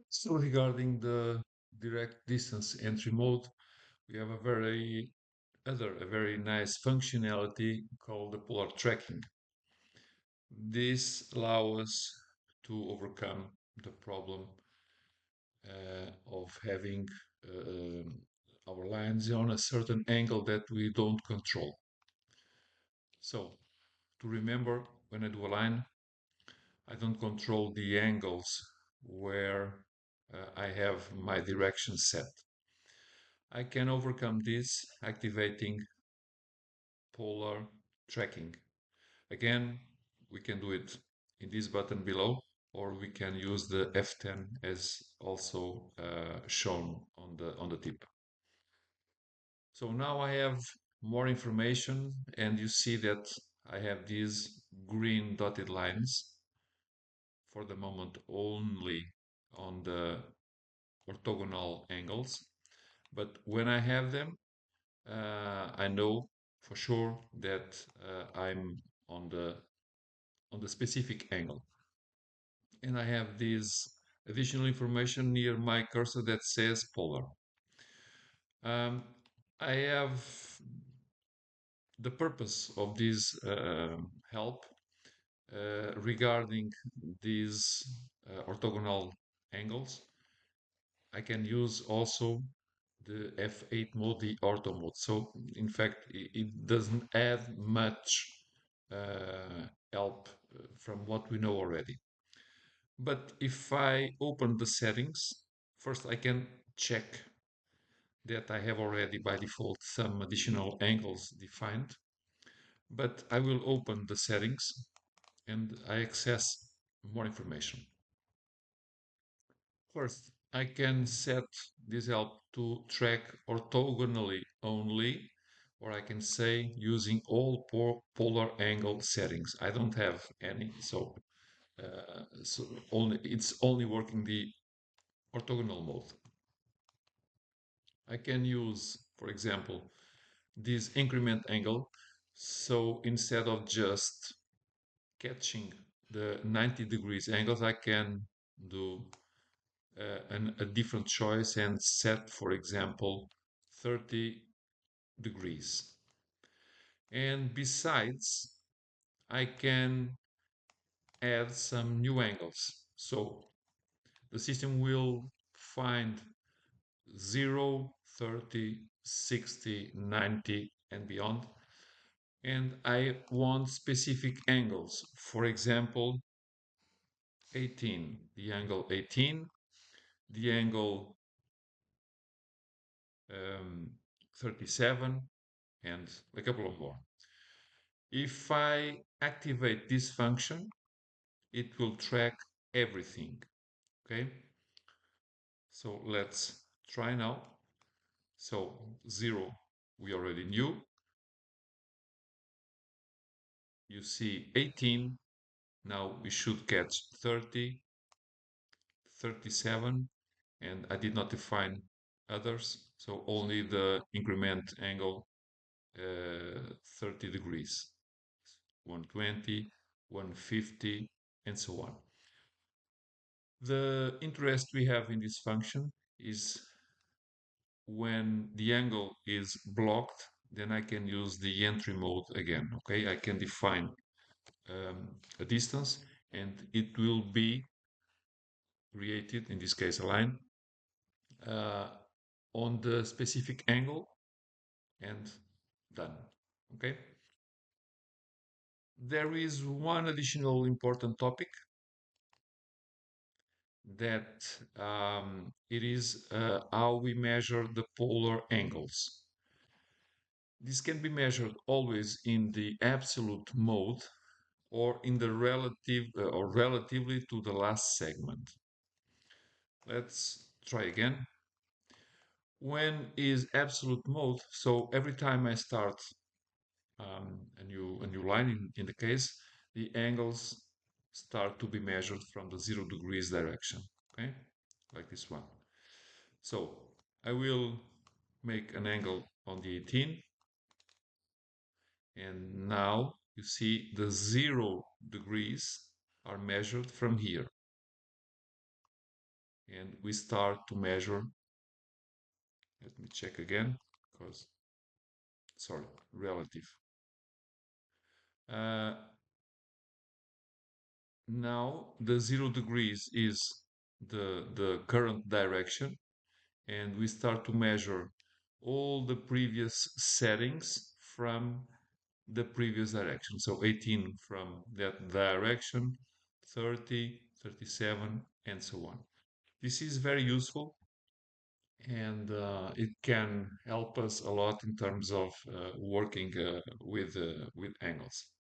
So regarding the direct distance entry mode, we have a very nice functionality called the polar tracking. This allows us to overcome the problem of having our lines on a certain angle that we don't control. So to remember, when I do a line, I don't control the angles where I have my direction set. I can overcome this activating polar tracking. Again, we can do it in this button below, or we can use the F10 as also shown on the tip. So now I have more information, and you see that I have these green dotted lines for the moment only on the orthogonal angles. But when I have them, I know for sure that I'm on the specific angle. And I have this additional information near my cursor that says polar. Um, I have the purpose of this help regarding these orthogonal angles. I can use also the F8 mode, the ortho mode. So in fact, it doesn't add much help from what we know already. But if I open the settings, first I can check that I have already by default some additional angles defined. But I will open the settings and I access more information. First, I can set this help to track orthogonally only, or I can say using all polar angle settings. I don't have any, so it's only working the orthogonal mode. I can use, for example, this increment angle. So instead of just catching the 90 degrees angles, I can do a different choice and set, for example, 30 degrees. And besides, I can add some new angles. So the system will find 0, 30, 60, 90, and beyond. And I want specific angles. For example, 18, the angle 18, the angle um, 37, and a couple of more. If I activate this function, it will track everything. Okay, so let's try now. So 0 we already knew. You see 18, now we should catch 30, 37, and I did not define others, so only the increment angle 30 degrees, 120, 150, and so on. The interest we have in this function is when the angle is blocked, then I can use the entry mode again. Okay, I can define a distance and it will be created, in this case a line, uh, on the specific angle and done. Okay. There is one additional important topic that it is how we measure the polar angles. This can be measured always in the absolute mode or in the relative or relatively to the last segment. Let's try again. When is absolute mode? So every time I start a new line in the case, the angles start to be measured from the 0 degrees direction. Okay, like this one. So I will make an angle on the 18, and now you see the 0 degrees are measured from here. and we start to measure. Let me check again, because, sorry, relative. Uh, Now the 0 degrees is the current direction, and we start to measure all the previous settings from the previous direction. So 18 from that direction, 30, 37, and so on. This is very useful, and it can help us a lot in terms of working with angles.